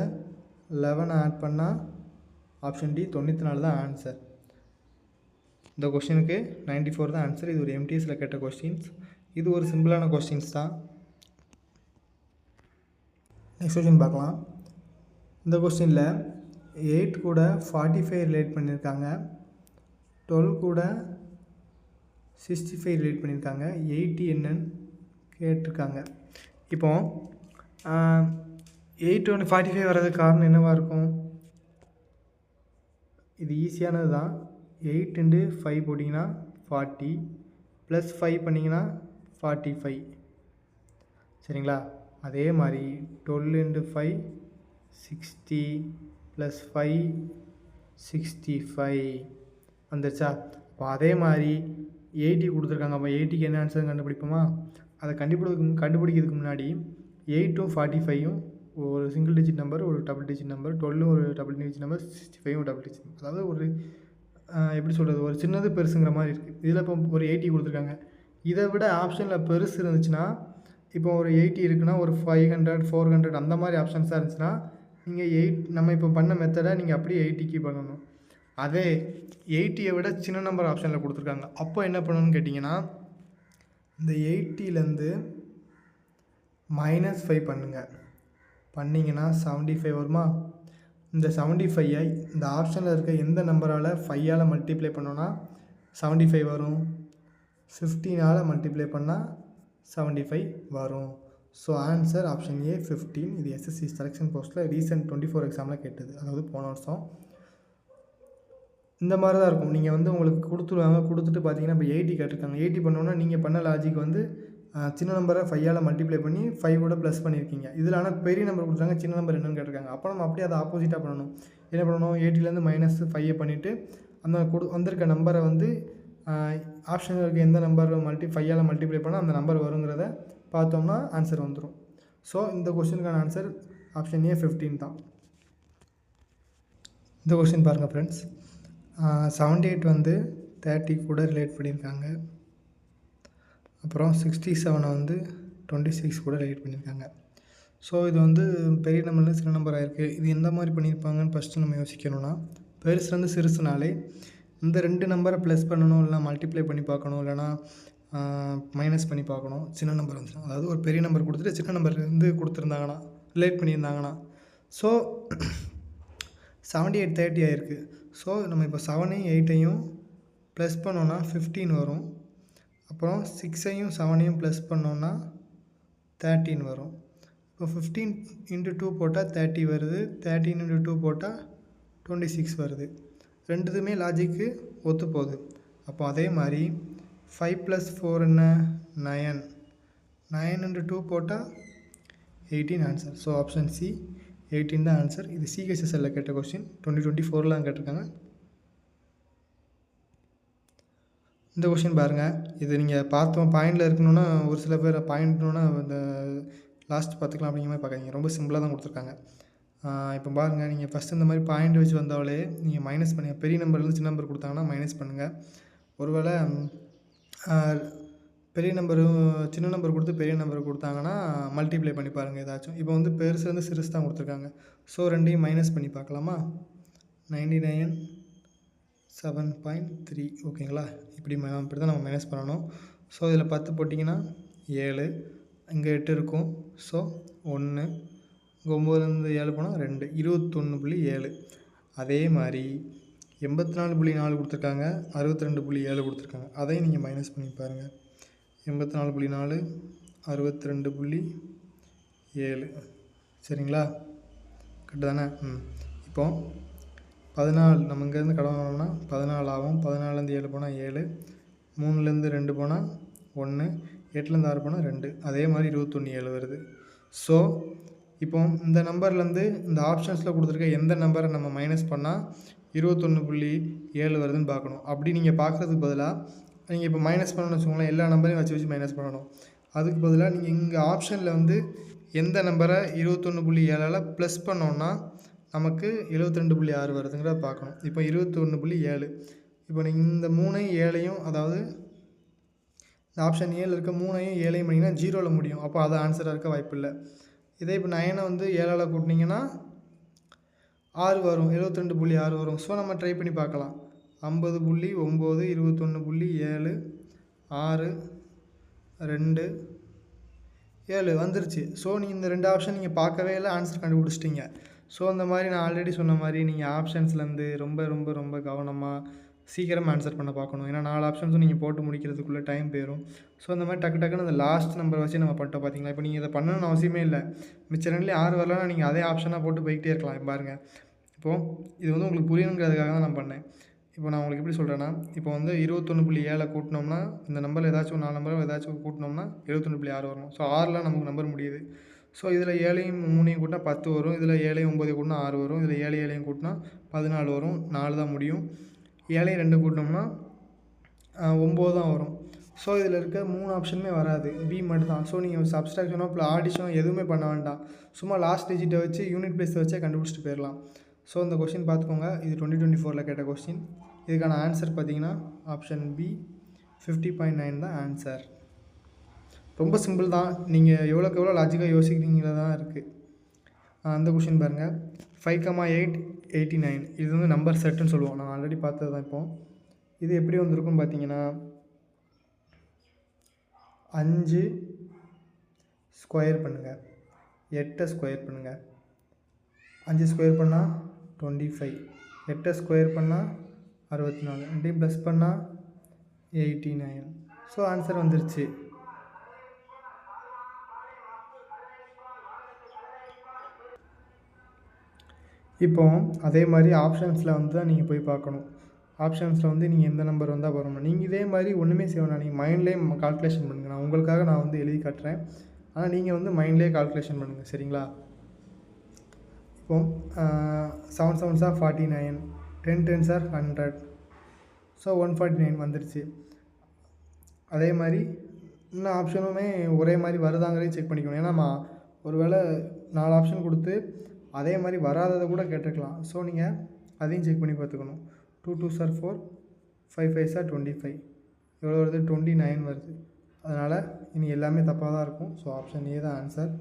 11 ஆட் பண்ணால் ஆப்ஷன் டி 94 தான் ஆன்சர். இந்த கொஸ்டினுக்கு 94 தான் ஆன்சர். இது ஒரு எம்டிஎஸில் கேட்ட கொஸ்டின்ஸ். இது ஒரு சிம்பிளான கொஸ்டின்ஸ் தான். நெக்ஸ்ட் கொஸ்டின் பார்க்கலாம். இந்த கொஸ்டினில் 8 கூட 45 ரிலேட் பண்ணியிருக்காங்க, 12 கூட 65 ரிலேட் பண்ணியிருக்காங்க, 80 என்னன்னு கேட்டிருக்காங்க. இப்போ 8 ஒன்று 45 வர்றதுக்கு காரணம் என்னவாக இருக்கும்? இது ஈஸியானது தான். 8 × 5 போட்டிங்கன்னா 40 ப்ளஸ் 5 பண்ணிங்கன்னா 45. சரிங்களா? அதே மாதிரி 12 × 5 60 ப்ளஸ் 5 65 வந்துருச்சா? அப்போ அதே மாதிரி 80 கொடுத்துருக்காங்க. அப்போ 80க்கு என்ன ஆன்சர் கண்டுபிடிப்போமா? அதை கண்டுபிடிக்கிறதுக்கு முன்னாடி 8ம் 45ம் ஒரு சிங்கிள் டிஜிட் நம்பர், ஒரு டபுள் டிஜிட் நம்பர், 12ம் ஒரு டபுள் டிஜிட் நம்பர், 65ம் ஒரு டபுள் டிஜிட். அதாவது ஒரு எப்படி சொல்கிறது, ஒரு சின்னது பெருசுங்கிற மாதிரி இருக்குது. இதில் இப்போ ஒரு 80 கொடுத்துருக்காங்க. இதை விட ஆப்ஷனில் பெருசு இருந்துச்சுன்னா, இப்போ ஒரு 80 இருக்குன்னா ஒரு 500 400 அந்த மாதிரி ஆப்ஷன்ஸாக இருந்துச்சுன்னா நீங்கள் நம்ம இப்போ பண்ண மெத்தடை நீங்கள் அப்படியே 80க்கு பண்ணணும். அதே 80யை விட சின்ன நம்பர் ஆப்ஷனில் கொடுத்துருக்காங்க. அப்போ என்ன பண்ணணும்னு கேட்டிங்கன்னா, இந்த 80லேருந்து -5 பண்ணுங்கள். பண்ணிங்கன்னா 75 வருமா? இந்த 75ஐ இந்த ஆப்ஷனில் இருக்க எந்த நம்பரால் 5ஆல் மல்டிப்ளை பண்ணோன்னா 75 வரும். 15ஆல் மல்டிப்ளை பண்ணால் 75 வரும். So answer option A 15. இது எஸ்எஸ்சி செலெக்ஷன் போஸ்ட்டில் ரீசெண்ட் 24 எக்ஸாமில் கேட்டது, அதாவது போன வருஷம். இந்த மாதிரி தான் இருக்கும். நீங்கள் உங்களுக்கு கொடுத்துருவாங்க, கொடுத்துட்டு பார்த்தீங்கன்னா இப்போ 80 கேட்டிருக்காங்க. 80 பண்ணோன்னா நீங்கள் பண்ண லாஜிக் சின்ன நம்பரை 5ஆல் மல்டிப்ளை பண்ணி 5 கூட ப்ளஸ் பண்ணியிருக்கீங்க. இதில் ஆனால் பெரிய நம்பர் கொடுத்தாங்க, சின்ன நம்பர் என்னென்னு கேட்டிருக்காங்க. அப்போ நம்ம அப்படியே அதை ஆப்போசிட்டாக பண்ணணும். என்ன பண்ணணும்? 80லேருந்து -5 பண்ணிவிட்டு அந்த வந்திருக்க நம்பரை ஆப்ஷனில் இருக்க எந்த நம்பர் 5ஆல் மல்டிப்ளை பண்ணால் அந்த நம்பர் வருங்கிறத பார்த்தோம்னா ஆன்சர் வந்துடும். ஸோ இந்த கொஸ்டினுக்கான ஆன்சர் ஆப்ஷன் ஏ 15 தான். இந்த கொஸ்டின் பாருங்கள் ஃப்ரெண்ட்ஸ். 78 30 கூட ரிலேட் பண்ணியிருக்காங்க. அப்புறம் 67 26 கூட ரிலேட் பண்ணியிருக்காங்க. ஸோ இது பெரிய நம்பர்லேருந்து சின்ன நம்பராக இருக்குது. இது எந்த மாதிரி பண்ணியிருப்பாங்கன்னு ஃபஸ்ட்டு நம்ம யோசிக்கணும்னா, பெருசுலேருந்து சிறுசுனாலே இந்த 2 நம்பரை ப்ளஸ் பண்ணணும், இல்லைனா மல்டிப்ளை பண்ணி பார்க்கணும், இல்லைனா மைனஸ் பண்ணி பார்க்கணும். சின்ன நம்பர் வந்துடும். அதாவது ஒரு பெரிய நம்பர் கொடுத்துட்டு சின்ன நம்பர்லேருந்து கொடுத்துருந்தாங்கன்னா, ரிலேட் பண்ணியிருந்தாங்கன்னா. ஸோ 78 30 ஆகிருக்கு. ஸோ நம்ம இப்போ 7ஐயும் 8ஐயும் ப்ளஸ் பண்ணோன்னா 15 வரும். அப்புறம் 6ஐயும் 7ஐயும் ப்ளஸ் பண்ணோன்னா 13 வரும். இப்போ 15 × 2 போட்டால் 30 வருது, 13 × 2 போட்டால் 26 வருது. ரெண்டுத்துமே லாஜிக்கு ஒத்து போகுது. அப்போ அதே மாதிரி 5 + 4 என்ன? 9. 9 × 2 போட்டால் 18 ஆன்சர். ஸோ ஆப்ஷன் சி 18 தான் ஆன்சர். இது சிஹெச்எஸ்எல்ல கேட்ட கொஸ்டின், 2024 கேட்டிருக்காங்க. இந்த கொஸ்டின் பாருங்கள். இது நீங்கள் பார்த்தோம் பாயிண்டில் இருக்கணுன்னா, ஒரு சில பேர் பாயிண்ட்னா இந்த லாஸ்ட் பார்த்துக்கலாம் அப்படிங்கிற மாதிரி பார்க்காதீங்க. ரொம்ப சிம்பிளாக தான் கொடுத்துருக்காங்க. இப்போ பாருங்கள், நீங்கள் ஃபஸ்ட்டு இந்த மாதிரி பாயிண்ட் வச்சு வந்தாலே நீங்கள் மைனஸ் பண்ணுங்கள். பெரிய நம்பர்லேருந்து சின்ன நம்பர் கொடுத்தாங்கன்னா மைனஸ் பண்ணுங்கள். ஒருவேளை பெரிய நம்பரும் சின்ன நம்பர் கொடுத்து பெரிய நம்பர் கொடுத்தாங்கன்னா மல்டிப்ளை பண்ணி பாருங்கள் ஏதாச்சும். இப்போ பெருசுலேருந்து சிறுசு தான் கொடுத்துருக்காங்க. ஸோ ரெண்டையும் மைனஸ் பண்ணி பார்க்கலாமா? 99 7.3 ஓகேங்களா? இப்படி தான் நம்ம மைனஸ் பண்ணணும். ஸோ இதில் 10 போட்டிங்கன்னா 7, இங்கே 8 இருக்கும். ஸோ 1, இங்கே 9லேருந்து 7 போனால் 2, 21.7. அதே மாதிரி 84.4 கொடுத்துருக்காங்க, 62.7 கொடுத்துருக்காங்க. அதையும் நீங்கள் மைனஸ் பண்ணி பாருங்கள். 84.4 62.7 சரிங்களா? கரெக்டு தானே? இப்போ 14 நம்ம இங்கேருந்து கடன் வாங்கினோம்னா 14 ஆகும். 14லேருந்து 7 போனால் 7, 3லேருந்து 2 போனால் 1, 8லேருந்து 6 போனால் 2. அதே மாதிரி 21.7 வருது. ஸோ இப்போ இந்த நம்பர்லேருந்து இந்த ஆப்ஷன்ஸில் கொடுத்துருக்க எந்த நம்பரை நம்ம மைனஸ் பண்ணால் 21.7 வருதுன்னு பார்க்கணும். அப்படி நீங்கள் பார்க்குறதுக்கு பதிலாக நீங்கள் இப்போ மைனஸ் பண்ணணும்னு வச்சுக்கோங்களேன், எல்லா நம்பரையும் வச்சு மைனஸ் பண்ணணும். அதுக்கு பதிலாக நீங்கள் இங்கே ஆப்ஷனில் எந்த நம்பரை 21.7ஆல் ப்ளஸ் பண்ணோன்னா நமக்கு 72.6 வருதுங்கிறத பார்க்கணும். இப்போ 21.7 இப்போ நீங்கள் இந்த 3ஐயும் 7ஐயும், அதாவது இந்த ஆப்ஷன் ஏல இருக்க 3ஐயும் 7ஐயும் பண்ணிங்கன்னா 0ல் முடியும். அப்போ அது ஆன்சராக இருக்க வாய்ப்பு இல்லை. இதே இப்போ 9 வந்து 7ஆல் கூட்டினீங்கன்னா 6 வரும், 72.6 வரும். ஸோ நம்ம ட்ரை பண்ணி பார்க்கலாம். 50.9, 21.7, 6, 2, 7 வந்துருச்சு. ஸோ நீங்கள் இந்த 2 ஆப்ஷன் நீங்கள் பார்க்கவே இல்லை, ஆன்சர் கண்டுபிடிச்சிட்டிங்க. ஸோ அந்த மாதிரி நான் ஆல்ரெடி சொன்ன மாதிரி நீங்கள் ஆப்ஷன்ஸ்லேருந்து ரொம்ப ரொம்ப ரொம்ப கவனமாக சீக்கிரமாக ஆன்சர் பண்ண பார்க்கணும். ஏன்னா 4 ஆப்ஷன்ஸும் நீங்கள் போட்டு முடிக்கிறதுக்குள்ளே டைம் போயிடும். ஸோ அந்த மாதிரி டக்குன்னு அந்த லாஸ்ட் நம்பர் வச்சு நம்ம பண்ணிட்டோம் பார்த்தீங்களா. இப்போ நீங்கள் இதை பண்ணணும்னு அவசியமே இல்லை. மிச்ச 2லேயும் 6 வரலன்னா நீங்கள் அதே ஆப்ஷனாக போட்டு போய்கிட்டே இருக்கலாம். பாருங்கள், இப்போது இது வந்து உங்களுக்கு புரியணுங்கிறதுக்காக தான் நான் பண்ணேன். இப்போ நான் உங்களுக்கு எப்படி சொல்கிறேன்னா, இப்போ வந்து 21.7 கூட்டினோம்னா இந்த நம்பரில் ஏதாச்சும் 4 நம்பர் ஏதாச்சும் கூட்டினோம்னா 71.6 வரும். ஸோ 6ல் நமக்கு நம்பர் முடியுது. ஸோ இதில் 7ஐயும் 3ஐயும் கூட்டினா 10 வரும். இதில் 7ஐயும் 9ஐயும் கூட்டினா 6 வரும். இதில் 7ஐயும் கூட்டினா 14 வரும். 4 தான் முடியும். 7ஐயும் 2 கூட்டினோம்னா 9 தான் வரும். ஸோ இதில் இருக்க 3 ஆப்ஷனுமே வராது, பி மட்டும் தான். ஸோ நீங்கள் சப்ஸ்ட்ராக்ஷனோ இல்லை ஆடிஷனோ எதுவுமே பண்ண வேண்டாம். சும்மா லாஸ்ட் டிஜிட்டை வச்சு யூனிட் பிளேஸை வச்சே கண்டுபிடிச்சிட்டு போயிடலாம். ஸோ இந்த கொஸ்டின் பார்த்துக்கோங்க. இது 2024 கேட்ட கொஸ்டின். இதுக்கான ஆன்சர் பார்த்தீங்கன்னா ஆப்ஷன் பி 50.9 தான் ஆன்சர். ரொம்ப சிம்பிள் தான். நீங்கள் எவ்வளோக்கு எவ்வளோ லாஜிக்காக யோசிக்கிறீங்களா தான் இருக்குது. அந்த கொஸ்டின் பாருங்கள். 5,8, 89 இது வந்து நம்பர் செட்டுன்னு சொல்லுவோம். நான் ஆல்ரெடி பார்த்தது தான். இப்போது இது எப்படி வந்திருக்குன்னு பார்த்தீங்கன்னா 5 ஸ்கொயர் பண்ணுங்கள், 8 ஸ்கொயர் பண்ணுங்கள். 5 ஸ்கொயர் பண்ணால் 25, 8 ஸ்கொயர் பண்ணால் 64, 2 ப்ளஸ் பண்ணால் 89. ஸோ ஆன்சர் வந்துருச்சு. இப்போ அதே மாதிரி ஆப்ஷன்ஸில் வந்து தான் நீங்கள் போய் பார்க்கணும். ஆப்ஷன்ஸில் வந்து நீங்கள் எந்த நம்பர் வந்தால் வரணும். நீங்கள் இதே மாதிரி ஒன்றுமே செய்ய வேணாம். நீங்கள் மைண்ட்லேயே கால்குலேஷன் பண்ணுங்கள். நான் உங்களுக்காக நான் வந்து எழுதி காட்டுறேன். ஆனால் நீங்கள் வந்து மைண்ட்லேயே கால்குலேஷன் பண்ணுங்கள், சரிங்களா. இப்போ 7 7s are 49, 10 10s are 100. So 149 வந்துருச்சு. அதே மாதிரி இன்னும் ஆப்ஷனுமே ஒரே மாதிரி வருதாங்கிறதையும் செக் பண்ணிக்கணும். ஏன்னா நம்ம ஒரு வேளை 4 ஆப்ஷன் கொடுத்து அதே மாதிரி வராததை கூட கேட்டிருக்கலாம். ஸோ நீங்கள் அதையும் செக் பண்ணி பார்த்துக்கணும். 2 2s are 4, 5 5s are 25. எவ்வளோ வருது? 29 வருது. அதனால் இனி எல்லாமே தப்பாக தான் இருக்கும். ஸோ ஆப்ஷன் ஏ தான் answer.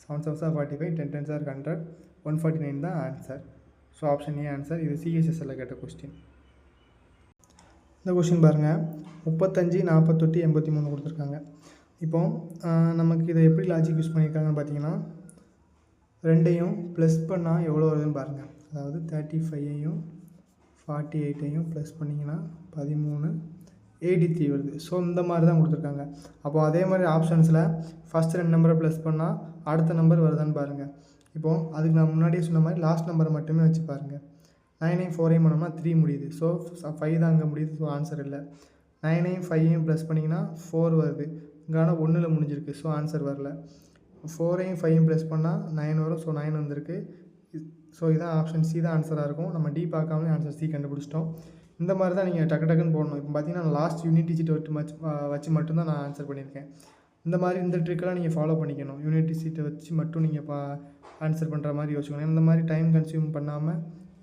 7 7s are 45, 10 10s are 100, 149 தான் answer. So option A answer. இது சிஹெச்எஸ்எல்ல கேட்ட கொஸ்டின். இந்த கொஸ்டின் பாருங்கள். 35, 48, 83 கொடுத்துருக்காங்க. இப்போது நமக்கு இதை எப்படி லாஜிக் யூஸ் பண்ணியிருக்காங்கன்னு பார்த்தீங்கன்னா, 2ஐயும் ப்ளஸ் பண்ணால் எவ்வளோ வருதுன்னு பாருங்கள். அதாவது 35ஐயும் 48ஐயும் ப்ளஸ் பண்ணிங்கன்னா 13, 83 வருது. ஸோ இந்த மாதிரி தான் கொடுத்துருக்காங்க. அப்போது அதே மாதிரி ஆப்ஷன்ஸில் ஃபஸ்ட் 2 நம்பரை ப்ளஸ் பண்ணால் அடுத்த நம்பர் வருதான்னு பாருங்கள். இப்போது அதுக்கு நான் முன்னாடியே சொன்ன மாதிரி லாஸ்ட் நம்பரை மட்டுமே வச்சு பாருங்கள். 9ஐயும் 4ஐயும் பண்ணோம்னா 3 முடியுது. ஸோ 5 தான் அங்கே முடியுது. ஸோ ஆன்சர் இல்லை. 9ஐயும் 5ஐயும் ப்ளஸ் பண்ணிங்கன்னா 4 வருது. இங்கே ஆனால் 1ல் முடிஞ்சிருக்கு. ஸோ ஆன்சர் வரல. 4ஐயும் 5ஐயும் ப்ளஸ் பண்ணால் 9 வரும். ஸோ 9 வந்திருக்கு. ஸோ இதான் ஆப்ஷன் சி தான் ஆன்சராக இருக்கும். நம்ம டி பார்க்காமலே ஆன்சர் சி கண்டுபிடிச்சிட்டோம். இந்த மாதிரி தான் நீங்கள் டக்குன்னு போடணும். இப்போ பார்த்தீங்கன்னா நான் லாஸ்ட் யூனிட் டிஜிட் வச்சு மட்டும்தான் நான் ஆன்சர் பண்ணியிருக்கேன். இந்த மாதிரி இந்த ட்ரிக்கெல்லாம் நீங்கள் ஃபாலோ பண்ணிக்கணும். யூனிட் டிஜிட்டை வச்சு மட்டும் நீங்கள் ஆன்சர் பண்ணுற மாதிரி யோசிக்கணும். இந்த மாதிரி டைம் கன்சியூம் பண்ணாமல்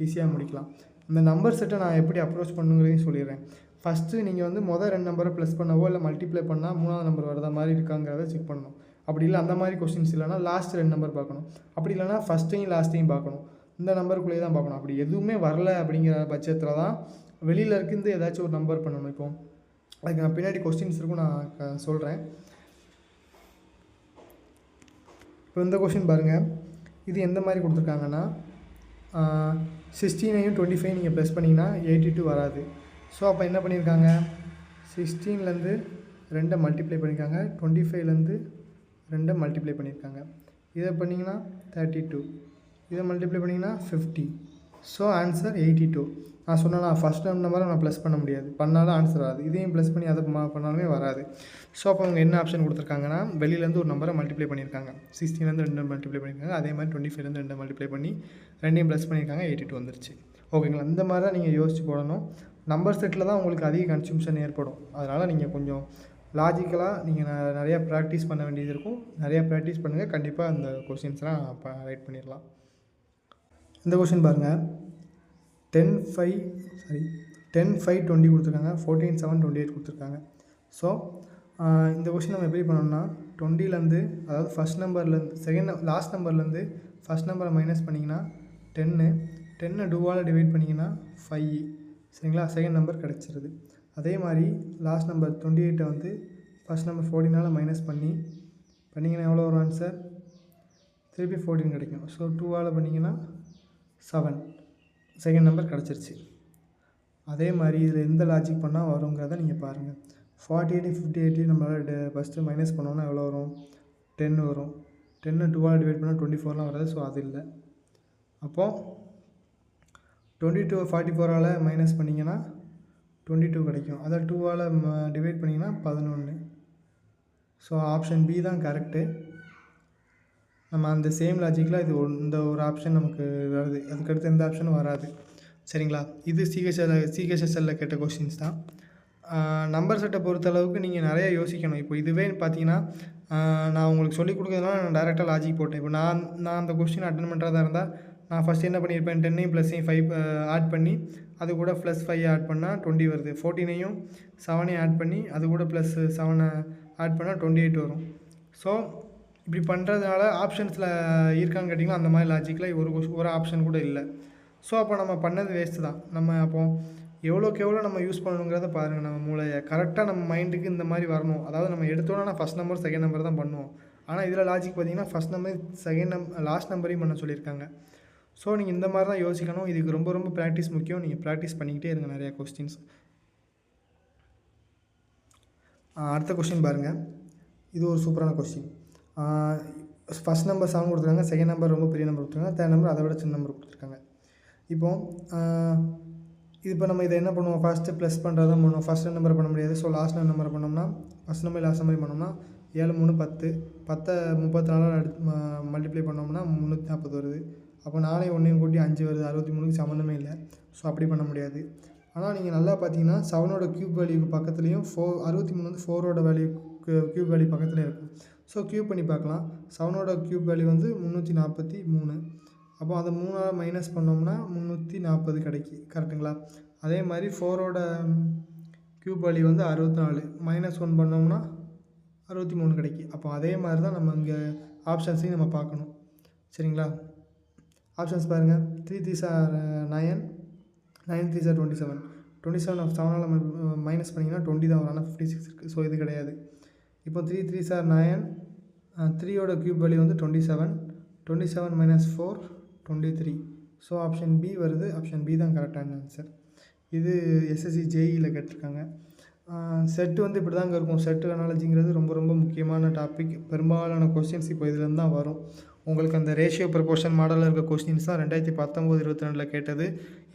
ஈஸியாக முடிக்கலாம். இந்த நம்பர் செட்டை நான் எப்படி அப்ரோச் பண்ணுங்கிறதையும் சொல்லிடுறேன். ஃபஸ்ட்டு நீங்கள் வந்து மொதல் 2 நம்பரை ப்ளஸ் பண்ணவோ இல்லை மல்டிப்ளை பண்ணால் 3ஆவது நம்பர் வரதா மாதிரி இருக்காங்கிறத செக் பண்ணணும். அப்படி இல்லை அந்த மாதிரி கொஸ்டின்ஸ் இல்லைனா லாஸ்ட் 2 நம்பர் பார்க்கணும். அப்படி இல்லைனா ஃபஸ்ட்டையும் லாஸ்ட்டையும் பார்க்கணும். இந்த நம்பருக்குள்ளேயே தான் பார்க்கணும். அப்படி எதுவுமே வரல அப்படிங்கிற பட்சத்தில் தான் வெளியில் இருந்து ஏதாச்சும் ஒரு நம்பர் பண்ணணும். இப்போ அதுக்கு நான் பின்னாடி கொஸ்டின்ஸ் இருக்கும், நான் சொல்கிறேன். இப்போ இந்த கொஸ்டின் பாருங்கள். இது எந்த மாதிரி கொடுத்துருக்காங்கன்னா 16ஐயும் 25 நீங்கள் ப்ளஸ் பண்ணிங்கன்னா 82 வராது. ஸோ அப்போ என்ன பண்ணியிருக்காங்க, 16லேருந்து 2 மல்டிப்ளை பண்ணியிருக்காங்க, 25லேருந்து 2 மல்டிப்ளை பண்ணியிருக்காங்க. இதை பண்ணிங்கன்னா 32, இதை மல்டிப்ளை பண்ணிங்கன்னா 50. So answer 82. நான் சொன்னேன்னா ஃபஸ்ட் நம்பரை நான் ப்ளஸ் பண்ண முடியாது, பண்ணாலும் ஆன்சர் வராது. இதையும் ப்ளஸ் பண்ணி அதை பண்ணாலுமே வராது. ஸோ அப்போ அவங்க என்ன ஆப்ஷன் கொடுத்துருக்காங்கன்னா வெளியிலேருந்து ஒரு நம்பரை மல்டிப்ளை பண்ணியிருக்காங்க. 16லேருந்து 2 மல்டிப்ளை பண்ணியிருக்காங்க. அதே மாதிரி 25லேருந்து 2 மல்டிப்ளை பண்ணி 2ஐயும் ப்ளஸ் பண்ணியிருக்காங்க. 82 வந்துருச்சு. ஓகேங்களா. இந்த மாதிரி தான் நீங்கள் யோசிச்சு போடணும். நம்பர் செட்டில் தான் உங்களுக்கு அதிக கன்சூம்ஷன் ஏற்படும். அதனால் நீங்கள் கொஞ்சம் லாஜிக்கலாக நீங்கள் நிறையா ப்ராக்டிஸ் பண்ண வேண்டியது இருக்கும். நிறையா ப்ராக்டிஸ் பண்ணுங்கள். கண்டிப்பாக அந்த கொஸ்டின்ஸ்லாம் ரைட் பண்ணிடலாம். இந்த கொஸ்டின் பாருங்கள். 10 5 20 கொடுத்துருக்காங்க, 14 7 28 கொடுத்துருக்காங்க. ஸோ இந்த கொஸ்டின் நம்ம எப்படி பண்ணோம்னா 20லேருந்து, அதாவது ஃபஸ்ட் நம்பர்லேருந்து லாஸ்ட் நம்பர்லேருந்து ஃபஸ்ட் நம்பரை மைனஸ் பண்ணிங்கன்னா 10 2ஆல் டிவைட் பண்ணிங்கன்னா 5, சரிங்களா? செகண்ட் நம்பர் கிடச்சிருது. அதே மாதிரி லாஸ்ட் நம்பர் 28 வந்து ஃபஸ்ட் நம்பர் 14ஆல் மைனஸ் பண்ணிங்கன்னா எவ்வளோ வரும் ஆன்சர்? திருப்பி 14 கிடைக்கும். ஸோ 2ஆல் பண்ணிங்கன்னா 7, செகண்ட் நம்பர் கிடச்சிருச்சு. அதே மாதிரி இதில் எந்த லாஜிக் பண்ணால் வருங்கிறத நீங்கள் பாருங்கள். 48 58 நம்மளால் ஃபஸ்ட்டு மைனஸ் பண்ணோம்னா எவ்வளோ வரும்? 10 வரும். 10 2ஆல் டிவைட் பண்ணால் 24லாம் வராது. ஸோ அது இல்லை. அப்போது 22 44ஆல் மைனஸ் பண்ணிங்கன்னா 22 கிடைக்கும். அதை 2ஆல் டிவைட் பண்ணிங்கன்னா 11. ஸோ ஆப்ஷன் பி தான் கரெக்டு. நம்ம அந்த சேம் லாஜிக்கில் இந்த ஒரு ஆப்ஷன் நமக்கு வருது. அதுக்கடுத்து எந்த ஆப்ஷனும் வராது, சரிங்களா? இது சிஹெச்எஸ்எல்லில் கேட்ட கொஸ்டின்ஸ் தான். நம்பர் செட்டை பொறுத்தளவுக்கு நீங்கள் நிறைய யோசிக்கணும். இப்போ இதுவே பார்த்தீங்கன்னா நான் உங்களுக்கு சொல்லிக் கொடுக்குறதுனால நான் டேரெக்டாக லாஜிக் போட்டேன். இப்போ நான் அந்த கொஸ்டின் அட்டன் பண்ணுறதா இருந்தால் நான் ஃபஸ்ட் என்ன பண்ணியிருப்பேன்? 10ஐயும் +ஐயும் 5 ஆட் பண்ணி அது கூட +5 ஆட் பண்ணால் 20 வருது. 14ஐயும் 7ஐயும் ஆட் பண்ணி அது கூட +7 ஆட் பண்ணால் 28 வரும். ஸோ இப்படி பண்ணுறதுனால ஆப்ஷன்ஸில் இருக்கான்னு கேட்டிங்கன்னா அந்த மாதிரி லாஜிக்கில் ஒரு ஆப்ஷன் கூட இல்லை. ஸோ அப்போ நம்ம பண்ணது வேஸ்ட்டு தான். நம்ம அப்போது எவ்வளோக்கு எவ்வளோ நம்ம யூஸ் பண்ணணுங்கிறத பாருங்கள். நம்ம மூளையை கரெக்டாக நம்ம மைண்டுக்கு இந்த மாதிரி வரணும். அதாவது நம்ம எடுத்தோன்னா ஃபஸ்ட் நம்பர் செகண்ட் நம்பர் தான் பண்ணுவோம். ஆனால் இதில் லாஜிக் பார்த்தீங்கன்னா ஃபஸ்ட் நம்பர் லாஸ்ட் நம்பரையும் பண்ண சொல்லியிருக்காங்க. ஸோ நீங்கள் இந்த மாதிரி தான் யோசிக்கணும். இதுக்கு ரொம்ப ரொம்ப ப்ராக்டிஸ் முக்கியம். நீங்கள் ப்ராக்டிஸ் பண்ணிக்கிட்டே இருங்க நிறையா கொஸ்டின்ஸ். அடுத்த கொஸ்டின் பாருங்கள். இது ஒரு சூப்பரான கொஸ்டின். ஃபஸ்ட் நம்பர் 7 கொடுத்துருக்காங்க, செகண்ட் நம்பர் ரொம்ப பெரிய நம்பர் கொடுத்துருக்காங்க, தேர்ட் நம்பர் அதை விட சின்ன நம்பர் கொடுத்துருக்காங்க. இப்போ நம்ம இதை என்ன பண்ணுவோம்? ஃபஸ்ட்டு ப்ளஸ் பண்ணுறது தான் பண்ணுவோம். ஃபஸ்ட் நம்பரை பண்ண முடியாது. ஸோ லாஸ்ட் நம்பரை பண்ணோம்னா ஃபஸ்ட் நம்பர் லாஸ்ட் நம்பர் பண்ணோம்னா 7 3 10 10 34 மல்டிப்ளை பண்ணோம்னா 340 வருது. அப்போ 4 1 கூட்டி 5 வருது. 63க்கு சம்மந்தமே இல்லை. ஸோ அப்படி பண்ண முடியாது. ஆனால் நீங்கள் நல்லா பார்த்தீங்கன்னா 7ஓட க்யூப் வேல்யூக்கு பக்கத்துலேயும் 63 வந்து 4ஓட வேல்யூ க்யூப் வேல்யூ பக்கத்துலேயும் இருக்கும். ஸோ க்யூப் பண்ணி பார்க்கலாம். 7ஓட க்யூப் வேல்யூ வந்து 343. அப்போ அதை 3ஆல் மைனஸ் பண்ணோம்னா 340 கிடைக்கும், கரெக்டுங்களா? அதே மாதிரி 4ஓட க்யூப் வேல்யூ வந்து 64, -1 பண்ணோம்னா 63 கிடைக்கும். அப்போ அதே மாதிரி தான் நம்ம இங்கே ஆப்ஷன்ஸையும் நம்ம பார்க்கணும், சரிங்களா? ஆப்ஷன்ஸ் பாருங்கள். 3 3s are 9, 9 3s are 27. 27 7ஆல் minus பண்ணிங்கன்னா 20 தான் வரும். ஆனால் 56 இருக்குது. ஸோ இது கிடையாது. இப்போ 3 3s are 9, 3ஓட க்யூப் வேல்யூ வந்து 27, 27 - 4 23. ஸோ ஆப்ஷன் பி வருது. ஆப்ஷன் பி தான் கரெக்டான ஆன்சர். இது எஸ்எஸ்சி ஜேஇயில் கேட்டிருக்காங்க. செட்டு வந்து இப்படி தாங்க இருக்கும். செட்டு அனாலஜிங்கிறது ரொம்ப ரொம்ப முக்கியமான டாபிக். பெரும்பாலான கொஸ்டின்ஸ் இப்போ இதுலேருந்து தான் வரும். உங்களுக்கு அந்த ரேஷியோ ப்ரொபோர்ஷன் மாடலில் இருக்க கொஸ்டின்ஸ் தான் 2019 22 கேட்டது.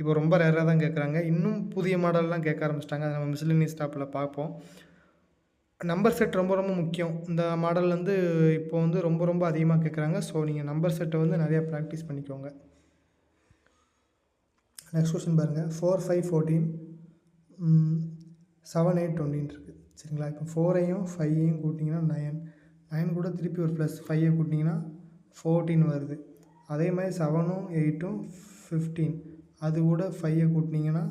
இப்போ ரொம்ப ரேராக தான் கேட்குறாங்க. இன்னும் புதிய மாடல்லாம் கேட்க ஆரம்பிச்சிட்டாங்க. அதை நம்ம மிஸ்லினியஸ் டாப்பில் பார்ப்போம். நம்பர் செட் ரொம்ப ரொம்ப முக்கியம். இந்த மாடல் வந்து இப்போ வந்து ரொம்ப ரொம்ப அதிகமாக கேட்குறாங்க. ஸோ நீங்கள் நம்பர் செட்டை வந்து நிறையா ப்ராக்டிஸ் பண்ணிக்கோங்க. நெக்ஸ்ட் கொஸ்டின் பாருங்கள். 4 5 14, 7 8 20 இருக்குது, சரிங்களா? இப்போ 4ஐயும் 5ஐயும் கூட்டிங்கன்னா 9, 9 கூட திருப்பி ஒரு +5ஐ கூட்டிங்கன்னா 14 வருது. அதே மாதிரி 7உம் 8உம் 15, அது கூட 5ஐ கூட்டினீங்கன்னா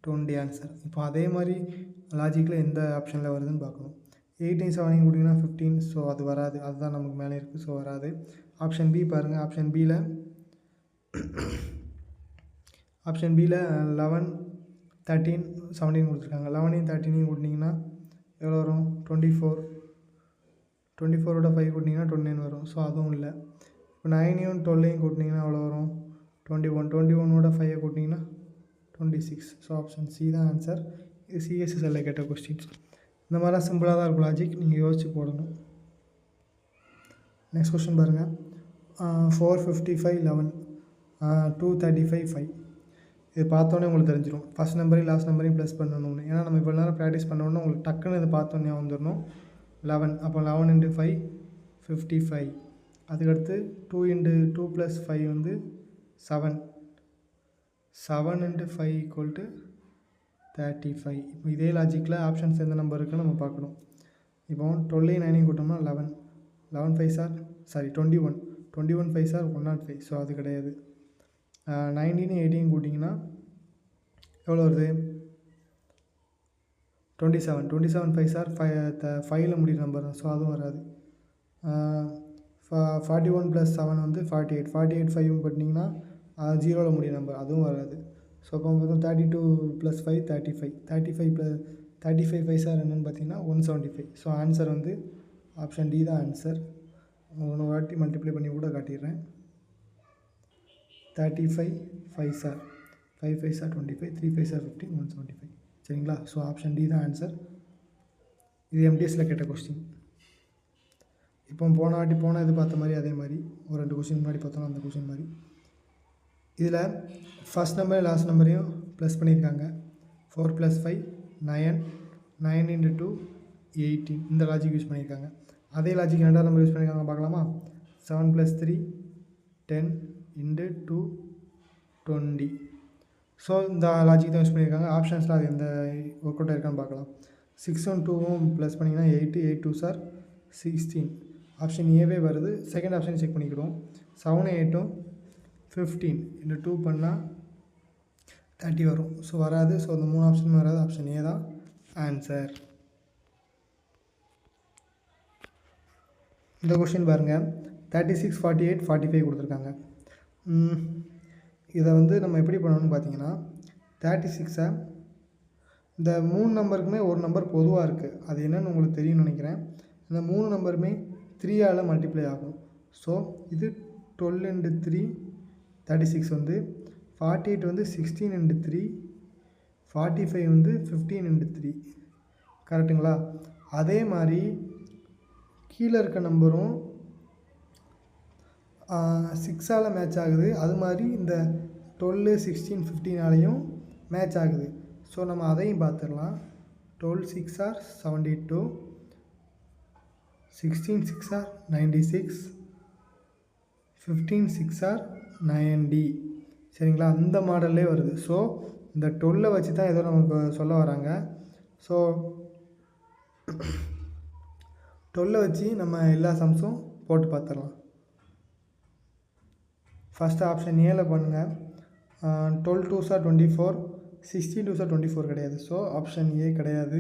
20 ஆன்சர். இப்போ அதே மாதிரி லாஜிக்கில் எந்த ஆப்ஷனில் வருதுன்னு பார்க்கணும். 8ஐயும் 7ஐயும் கூட்டிங்கன்னா 15. ஸோ அது வராது. அதுதான் நமக்கு மேலே இருக்குது. ஸோ வராது. ஆப்ஷன் பி பாருங்கள். ஆப்ஷன் பியில் 11 13 17 கொடுத்துருக்காங்க. 11ஐயும் 13ஐயும் கூட்டினீங்கன்னா எவ்வளோ வரும்? 24. 24ஓட 5 கூட்டினீங்கன்னா 29 வரும். ஸோ அதுவும் இல்லை. இப்போ 9ஐயும் 12ஐயும் கூட்டினீங்கன்னா எவ்வளோ வரும்? 21. 21ஓட 5ஐ கூட்டினீங்கன்னா 26. ஸோ ஆப்ஷன் சி தான் ஆன்சர். இது சிஎஸ்எஸ்எல்ல கேட்ட கொஸ்டின்ஸ். இந்த மாதிரிலாம் சிம்பிளாக தான் இருக்கும் லாஜிக். நீங்கள் யோசிச்சு போடணும். நெக்ஸ்ட் கொஸ்டின் பாருங்கள். 455 11, 235 5. இது பார்த்தோன்னே உங்களுக்கு தெரிஞ்சிடும். ஃபஸ்ட் நம்பரையும் லாஸ்ட் நம்பரையும் ப்ளஸ் பண்ணணும்னு. ஏன்னா நம்ம இவ்வளோ நேரம் ப்ராக்டிஸ் பண்ணோன்னா உங்களுக்கு டக்குன்னு இதை பார்த்தோன்னே வந்துடணும். 11. அப்போ 11 × 5 55. அதுக்கடுத்து 2 × 2 + 5 வந்து 7. 7 × 5 = 35. இப்போ இதே லாஜிக்கில் ஆப்ஷன்ஸ் எந்த நம்பர் இருக்குன்னு நம்ம பார்க்கணும். இப்போ 12ஐயும் 9ஐயும் கூட்டோம்னா 11. 11 5s are 21. 21 5s are 105. So அது கிடையாது. 19ஐயும் 18ஐயும் கூட்டிங்கன்னா எவ்வளோ வருது? 27 27 5 சார் 5ல் முடிகிற நம்பர் தான். ஸோ அதுவும் வராது. 41 + 7 வந்து 48 48 5 பண்ணிங்கன்னா 0ல் முடிகிற நம்பர், அதுவும் வராது. ஸோ அப்போ பார்த்தா 32 + 5 35 35 5 சார் என்னென்னு பார்த்தீங்கன்னா 175. ஸோ ஆன்சர் வந்து ஆப்ஷன் டி தான் ஆன்சர். ஒரு வாட்டி மல்டிப்ளை பண்ணி கூட காட்டிடுறேன். 35 5 சார் 5 5 சார் 25 3 5 சார் 15 175. சரிங்களா? ஸோ ஆப்ஷன் டி தான் ஆன்சர். இது எம்டிஎஸ்சில் கேட்ட கொஸ்டின். இப்போ போன இது பார்த்த மாதிரி அதே மாதிரி ஒரு 2 கொஸ்டின் முன்னாடி பார்த்தோம்னா அந்த கொஸ்டின் மாதிரி இதில் ஃபஸ்ட் நம்பர் லாஸ்ட் நம்பரையும் ப்ளஸ் பண்ணியிருக்காங்க. 4 + 5 9 9 × 2 18 இந்த லாஜிக் யூஸ் பண்ணியிருக்காங்க. அதே லாஜிக் 2வது நம்பர் யூஸ் பண்ணியிருக்காங்க பார்க்கலாமா? 7 + 3 10 × 2 20. ஸோ இந்த லாஜிக் தான் யூஸ் பண்ணியிருக்காங்க. ஆப்ஷன்ஸில் அது எந்த ஒர்க் அவுட் இருக்கான்னு பார்க்கலாம். 6ம் 2ம் ப்ளஸ் பண்ணிங்கன்னா 8 8 2 சார் 16. ஆப்ஷன் ஏவே வருது. செகண்ட் ஆப்ஷன் செக் பண்ணிக்கிடுவோம். 7 8ம் 15 × 2 பண்ணால் 30 வரும். ஸோ வராது. ஸோ அந்த 3 ஆப்ஷனும் வராது. ஆப்ஷன் ஏ தான் ஆன்சர். இந்த கொஸ்டின் பாருங்கள். 36 48 45 கொடுத்துருக்காங்க. இதை வந்து நம்ம எப்படி பண்ணணும்னு பார்த்தீங்கன்னா 36 இந்த 3 நம்பருக்குமே ஒரு நம்பர் பொதுவாக இருக்குது. அது என்னென்னு உங்களுக்கு தெரியும்னு நினைக்கிறேன். இந்த 3 நம்பருமே 3ஆல் மல்டிப்ளை ஆகும். ஸோ இது 12 × 3 36 வந்து 48 வந்து 16 × 3 45 வந்து 15 × 3. கரெக்டுங்களா? அதே மாதிரி கீழே இருக்க நம்பரும் 6ஆல் மேட்ச் ஆகுது. அது மாதிரி இந்த 12 16 15ஆலையும் மேட்ச் ஆகுது. ஸோ நம்ம அதையும் பார்த்துடலாம். 12 6 are 72, 16 6 are 96, 15 6 are 90. சரிங்களா? அந்த மாடல்லே வருது. ஸோ இந்த 12 வச்சு தான் ஏதோ நமக்கு சொல்ல வராங்க. ஸோ 12 வச்சு நம்ம எல்லா சம்ஸும் போட்டு பார்த்துடலாம். ஃபஸ்ட்டு ஆப்ஷன் ஏல பண்ணுங்கள். 12 2s are 24, 16 2s are 24 கிடையாது. ஸோ ஆப்ஷன் ஏ கிடையாது.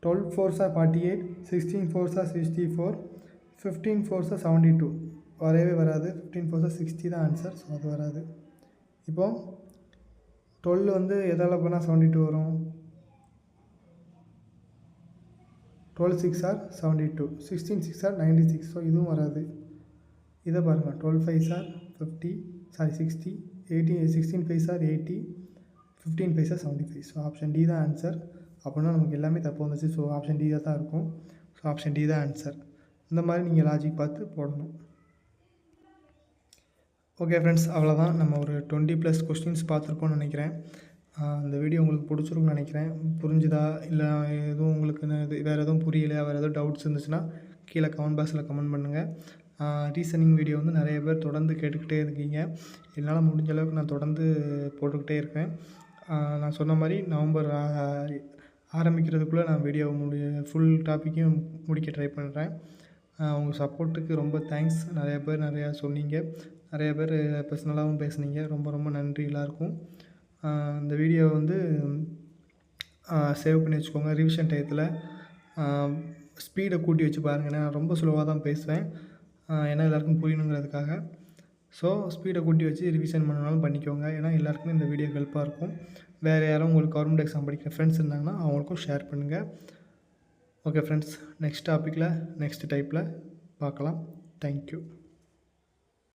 12 4s are 48, 16 4s are 64, 15 4s are 72 வரவே வராது. 15 4s are 60 தான் ஆன்சர். ஸோ அது வராது. இப்போது 12 வந்து எதால் பண்ணால் 72 வரும்? 12 6 are 72, 16 6 are 96. ஸோ இதுவும் வராது. இதை பாருங்கள். 12 5s are 60, 16 5s are 80, 15 5s are 75. So option D தான் ஆன்சர். அப்படின்னா நமக்கு எல்லாமே தப்பு வந்துச்சு. ஸோ ஆப்ஷன் டி தான் இருக்கும். ஸோ ஆப்ஷன் டி தான் ஆன்சர். இந்த மாதிரி நீங்கள் லாஜிக் பார்த்து போடணும். ஓகே ஃப்ரெண்ட்ஸ், அவ்வளோதான். நம்ம ஒரு 20+ கொஸ்டின்ஸ் பார்த்துருப்போம்னு நினைக்கிறேன். இந்த வீடியோ உங்களுக்கு பிடிச்சிருக்குன்னு நினைக்கிறேன். புரிஞ்சுதா இல்லை எதுவும் உங்களுக்கு வேறு எதுவும் புரியலையா, வேறு எதுவும் டவுட்ஸ் இருந்துச்சுன்னா கீழே கமெண்ட் பாக்ஸில் கமெண்ட் பண்ணுங்கள். ரீசனிங் வீடியோ வந்து நிறைய பேர் தொடர்ந்து கேட்டுக்கிட்டே இருக்கீங்க. என்னால் முடிஞ்ச அளவுக்கு நான் தொடர்ந்து போட்டுக்கிட்டே இருக்கேன். நான் சொன்ன மாதிரி நவம்பர் ஆரம்பிக்கிறதுக்குள்ளே நான் வீடியோ ஃபுல் டாப்பிக்கையும் முடிக்க ட்ரை பண்ணுறேன். உங்கள் சப்போர்ட்டுக்கு ரொம்ப தேங்க்ஸ். நிறைய பேர் நிறையா சொன்னீங்க. நிறைய பேர் பர்சனலாகவும் பேசுனீங்க. ரொம்ப ரொம்ப நன்றி எல்லாருக்கும். இந்த வீடியோ வந்து சேவ் பண்ணி வச்சுக்கோங்க. ரிவிஷன் டயத்தில் ஸ்பீடை கூட்டி வச்சு பாருங்கள். ஏன்னா நான் ரொம்ப ஸ்லோவாக தான் பேசுவேன். ஏன்னா எல்லாருக்கும் புரியணுங்கிறதுக்காக. ஸோ ஸ்பீடை கூட்டி வச்சு ரிவிஷன் பண்ணனாலும் பண்ணிக்கோங்க. ஏன்னா எல்லாருக்குமே இந்த வீடியோ ஹெல்ப்பாக இருக்கும். வேறு யாரும் உங்களுக்கு கவர்மெண்ட் எக்ஸாம் படிக்கிற ஃப்ரெண்ட்ஸ் இருந்தாங்கன்னா அவங்களுக்கும் ஷேர் பண்ணுங்கள். ஓகே ஃப்ரெண்ட்ஸ், நெக்ஸ்ட் டாப்பிக்கில் நெக்ஸ்ட் டைப்பில் பார்க்கலாம். தேங்க்யூ.